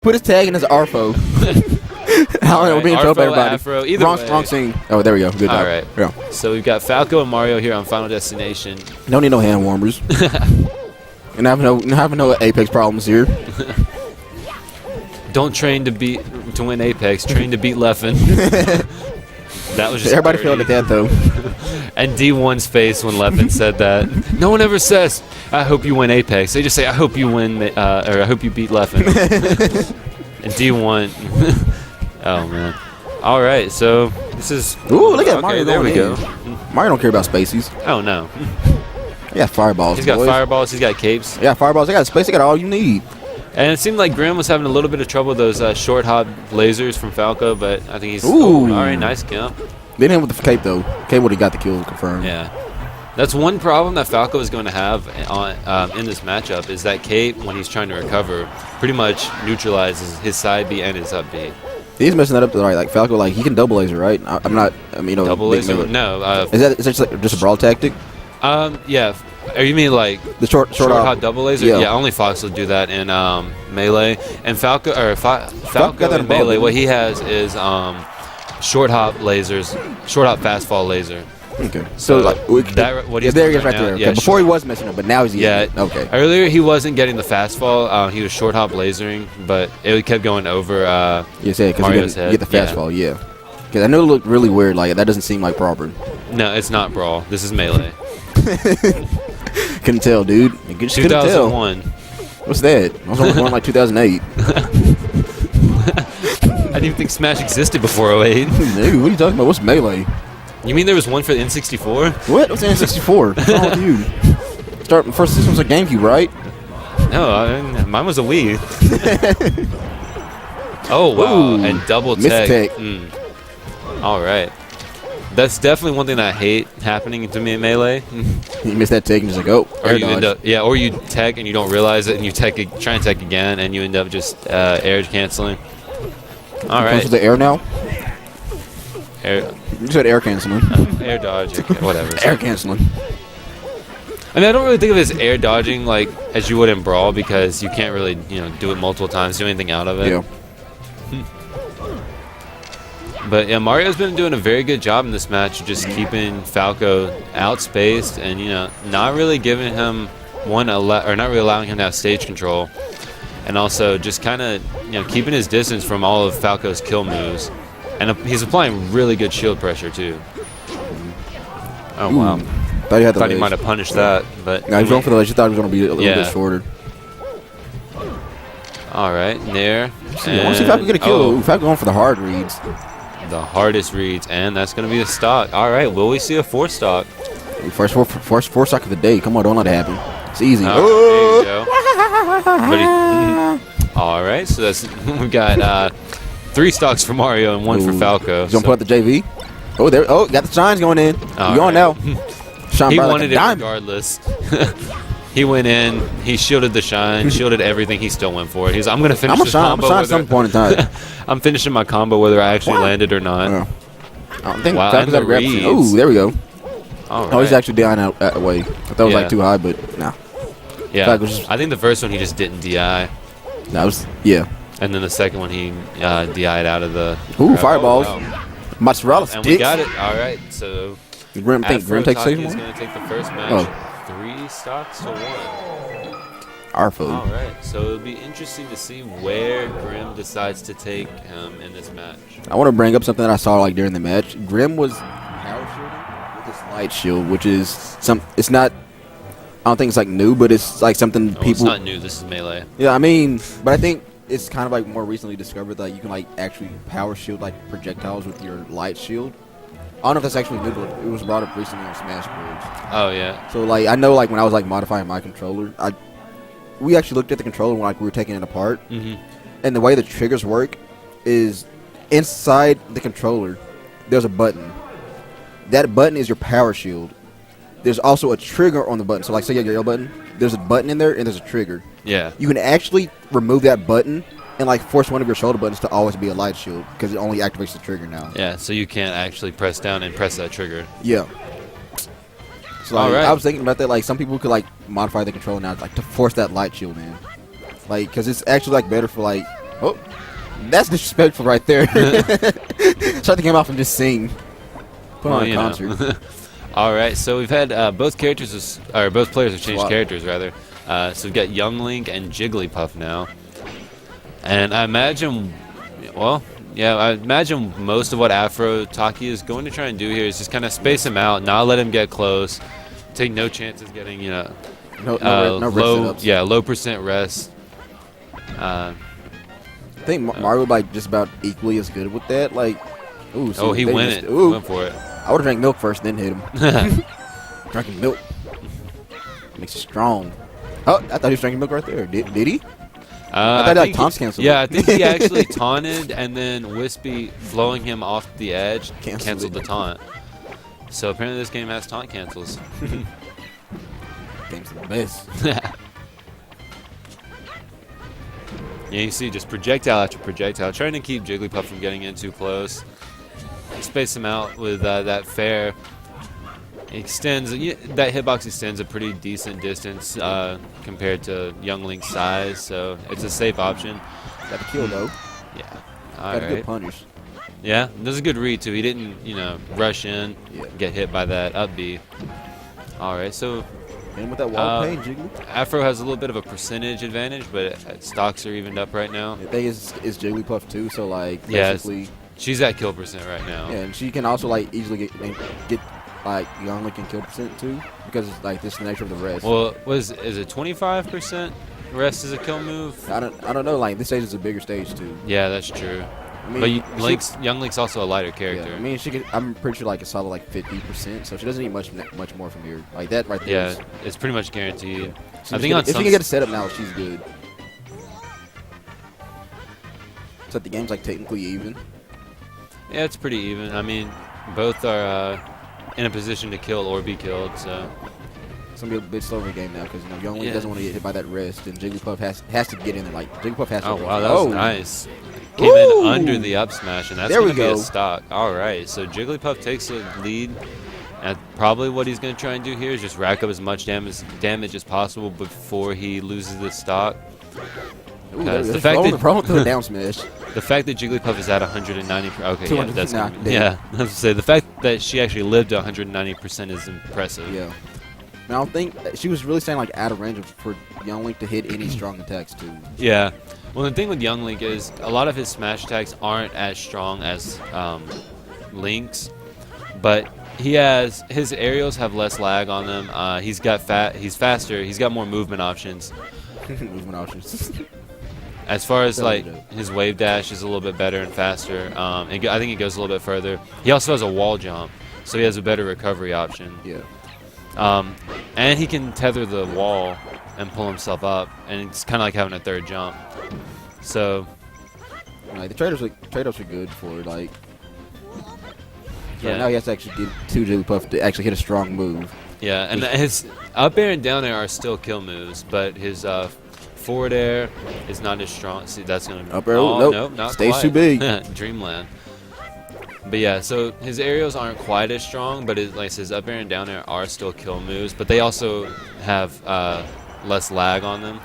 Put his tag in his Arfo. I don't know. We're being told by everybody. Afro, either wrong scene. Oh, there we go. Good job. All right. Yeah. So we've got Falco and Mario here on Final Destination. Don't need no hand warmers. And having no Apex problems here. Don't train to win Apex. Train to beat Leffen. That was just everybody dirty. failed at that though. And D1's face when Leffen said that. No one ever says, "I hope you win Apex." They just say, "I hope you win," or "I hope you beat Leffen." And D1. Oh man. All right, so this is. Ooh, look at Mario. There we go. Mario don't care about spaces. Oh no. Yeah, fireballs. He's got fireballs. He's got capes. Yeah, fireballs. They got space. They got all you need. And it seemed like Grim was having a little bit of trouble with those short hop lasers from Falco, but I think he's... Ooh. All right, nice kill. They didn't hit him with the cape, though. Cape would have got the kill confirmed. Yeah. That's one problem that Falco is going to have in this matchup is that cape, when he's trying to recover, pretty much neutralizes his side B and his up B. He's messing that up to the right. Like, Falco, like, he can double laser, right? I'm not... I mean, double laser? No. Is that just a brawl tactic? Yeah. Or you mean like the short hop double laser? Yeah. Only Fox will do that in melee. And Falco in melee, what he has is short hop lasers, short hop fast fall laser. Okay. So like what he's there he is right there. Okay. Yeah, before he was messing up, but now he's okay. Earlier he wasn't getting the fast fall. He was short hop lasering, but it kept going over Mario's head. Get the fast fall, yeah. Because I know it looked really weird. Like that doesn't seem like proper. No, it's not brawl. This is melee. Couldn't tell, dude. You just couldn't tell. 2001. What's that? I was only born like 2008. I didn't even think Smash existed before 08. Dude, what are you talking about? What's melee? You mean there was one for the N64? What? What's the N64? What's wrong with you? First system was a GameCube, right? No, mine was a Wii. Oh wow! Ooh, and double tech. All right. That's definitely one thing that I hate happening to me in melee. You miss that tech and just like, oh, or you end up, or you tech and you don't realize it, and you try and tech again, and you end up just air canceling. All right. Comes with the air now. Air. You said air canceling. Air dodge, whatever. Air canceling. I mean, I don't really think of it as air dodging like as you would in Brawl because you can't really, do it multiple times, do anything out of it. Yeah. But yeah, Mario's been doing a very good job in this match, just keeping Falco outspaced and not really giving him not really allowing him to have stage control, and also just kind of keeping his distance from all of Falco's kill moves, and he's applying really good shield pressure too. Oh wow! Thought he might have punished that, but no, he was going for the ledge. He thought he was going to be a little bit shorter. All right, Nair. I want to see if I can get a kill. If I'm going for the hard reads. The hardest reads, and that's going to be a stock. All right, will we see a 4-stock? First four stock of the day. Come on, don't let it happen. It's easy. There you go. All right, so we've got 3 stocks for Mario and 1 for Falco. He's going to put out the JV. Oh, there. Oh, got the shines going in. You're going now. He wanted it regardless. He went in, he shielded the shine, shielded everything, he still went for it. He's I'm going to finish this combo. I'm at some point in time. I'm finishing my combo whether I actually landed or not. Yeah. I don't think and the reads. Oh, there we go. All right. Oh, he's actually down out away. I thought it was like too high, but nah. Yeah, I think the first one he just didn't DI. That was, yeah. And then the second one he DI'd out of the... Ooh, fireballs. Oh, wow. Mozzarella sticks. And we got it. All right, so... Grim takes second one? Is going to take the first match. 3 stocks to 1. Arfo. All right, so it'll be interesting to see where Grim decides to take him in this match. I want to bring up something that I saw during the match. Grim was power shielding with his light shield, which is it's not. I don't think it's new, but it's something people. It's not new. This is melee. Yeah, I mean, but I think it's kind of more recently discovered that you can actually power shield projectiles with your light shield. I don't know if that's actually new, but it was brought up recently on Smash Bros. Oh, yeah. So, I know, when I was, modifying my controller, we actually looked at the controller when, we were taking it apart. Mm-hmm. And the way the triggers work is inside the controller, there's a button. That button is your power shield. There's also a trigger on the button. So, say you have your L button, there's a button in there, and there's a trigger. Yeah. You can actually remove that button and force one of your shoulder buttons to always be a light shield because it only activates the trigger now. Yeah, so you can't actually press down and press that trigger. Yeah. So all right. I was thinking about that. Some people could modify the controller now to force that light shield in. like, because it's actually like better for like. Oh, that's disrespectful right there. Shut the game off and just sing. Put on a concert. All right, so we've had both players have changed characters rather. So we've got Young Link and Jigglypuff now, and I imagine, I imagine most of what Afrotaki is going to try and do here is just kind of space him out, not let him get close, take no chances getting no low percent rest. I think Mario like just about equally as good with that. Like, ooh, he went for it. I would have drank milk first, then hit him. Drinking milk makes you strong. Oh, I thought he was drinking milk right there. Did he? I thought he like taunts canceled. Yeah, I think he actually taunted, and then Wispy blowing him off the edge canceled the taunt. So apparently this game has taunt cancels. Game's the best. Yeah, you see just projectile after projectile, trying to keep Jigglypuff from getting in too close. Space him out with that fair. Extends that hitbox extends a pretty decent distance compared to Young Link's size, so it's a safe option. Got the kill though. Yeah, got a good punish. Yeah, this is a good read too. He didn't, rush in, get hit by that up B. All right, so. And with that wall pain, Jiggly. Afro has a little bit of a percentage advantage, but stocks are evened up right now. The thing is Jigglypuff too, so like basically. She's at kill percent right now. Yeah, and she can also like easily get like Young Link and kill percent too, because it's like this is the nature of the rest. Well, is it 25% rest is a kill move? I don't know. Like this stage is a bigger stage too. Yeah, that's true. I mean, but Young Link's also a lighter character. Yeah, I mean, I'm pretty sure like a solid like 50%, so she doesn't need much more from here. Like that right there. Yeah, it's pretty much guaranteed. Yeah. So I think if you can get a setup now, she's good. So the game's like technically even. Yeah, it's pretty even. I mean, both are in a position to kill or be killed, so. It's gonna be a bit slower game now because Young Link doesn't want to get hit by that rest, and Jigglypuff has to get in there. Like Jigglypuff has to. Oh wow, that was nice. Came in under the up smash, and that's gonna be a stock. All right, so Jigglypuff takes the lead, and probably what he's gonna try and do here is just rack up as much damage as possible before he loses the stock. The fact that down smash. The fact that Jigglypuff is at 190. Okay, yeah, that's I was to say the fact that she actually lived to 190% is impressive. Yeah. Now I think she was really saying like out of range for Young Link to hit any strong attacks too. Yeah. Well, the thing with Young Link is a lot of his smash attacks aren't as strong as Link's, but his aerials have less lag on them. He's faster. He's got more movement options. Movement options. As far as like his wave dash is a little bit better and faster. I think it goes a little bit further. He also has a wall jump, so he has a better recovery option. Yeah. And he can tether the wall and pull himself up, and it's kind of like having a third jump. So, like the trade-offs are good for like. So now he has to actually get to Jigglypuff to actually hit a strong move. Yeah, and his up air and down air are still kill moves, but his forward air is not as strong. See, that's gonna up air. Nope, not stays quite. Too big. Dreamland. But yeah, so his aerials aren't quite as strong, but his up air and down air are still kill moves, but they also have less lag on them.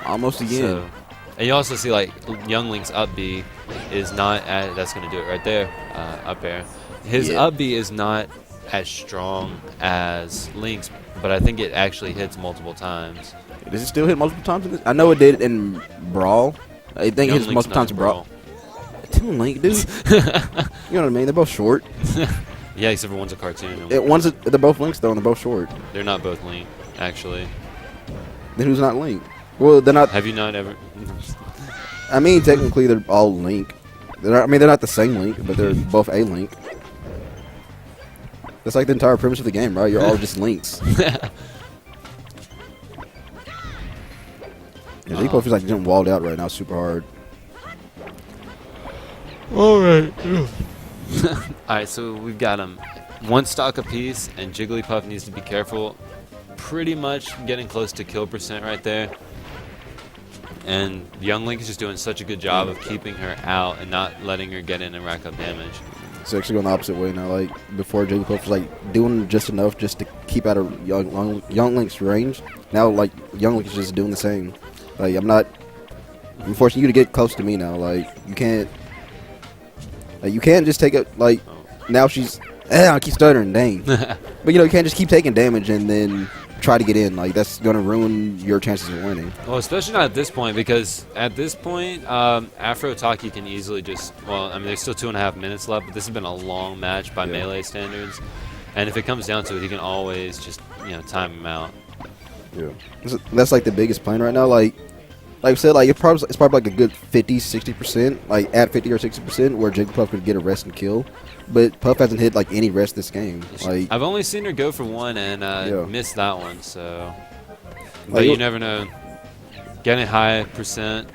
Almost again. So, and you also see like Young Link's up B is not that's going to do it right there, up air. His up B is not as strong as Link's, but I think it actually hits multiple times. Does it still hit multiple times in this? I know it did in Brawl. I think it hits multiple times in Brawl. Team Link, dude. You know what I mean? They're both short. Yeah, except for one's a cartoon. They're both Links though, and they're both short. They're not both Link, actually. Then who's not Link? Well, they're not. Have you not ever? I mean, technically, they're all Link. They're not the same Link, but they're both a Link. That's like the entire premise of the game, right? You're all just Links. Jigglypuff is like getting walled out right now, super hard. All right. All right, so we've got him one stock apiece, and Jigglypuff needs to be careful. Pretty much getting close to kill percent right there. And Young Link is just doing such a good job of keeping her out and not letting her get in and rack up damage. It's actually going the opposite way now. Like before, Jigglypuff was like doing just enough just to keep out of Young Link's range. Now, like Young Link is just doing the same. Like I'm not I'm forcing you to get close to me now. Like you can't just take it. Like now she's. I keep stuttering. Dang. But you can't just keep taking damage and then try to get in. Like that's gonna ruin your chances of winning. Well, especially not at this point, because at this point, Afrotaki can easily just. Well, I mean, there's still 2.5 minutes left, but this has been a long match by melee standards. And if it comes down to it, he can always just time him out. Yeah, that's like the biggest plan right now. Like I said, like it's probably like a good 50-60%, like at 50 or 60%, where Jigglypuff could get a rest and kill. But Puff hasn't hit like any rest this game. Like I've only seen her go for one and missed that one. So, but like, you never know. Getting high percent,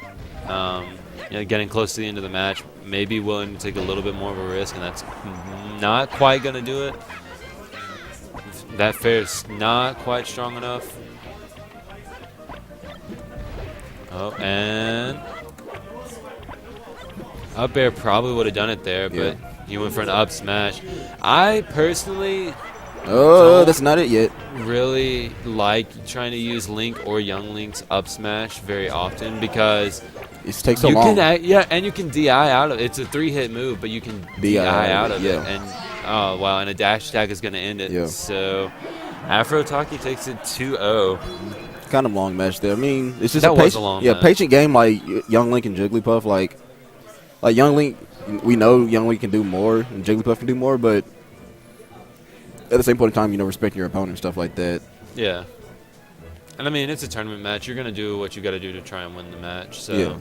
getting close to the end of the match, maybe willing to take a little bit more of a risk, and that's not quite gonna do it. That fair's not quite strong enough. Oh, and up air probably would have done it there, but he went for an up smash. I personally that's not it yet. really like trying to use Link or Young Link's up smash very often because it takes so long. And you can DI out of it. It's a 3-hit move, but you can DI out of it. And and a dash attack is going to end it. Yeah. So Afrotaki takes it 2-0. Kind of long match there. I mean, it's just that was a long match. Patient game like Young Link and Jigglypuff. Like Young Link, we know Young Link can do more and Jigglypuff can do more, but at the same point in time, respecting your opponent and stuff like that. Yeah. And I mean, it's a tournament match. You're going to do what you got to do to try and win the match. So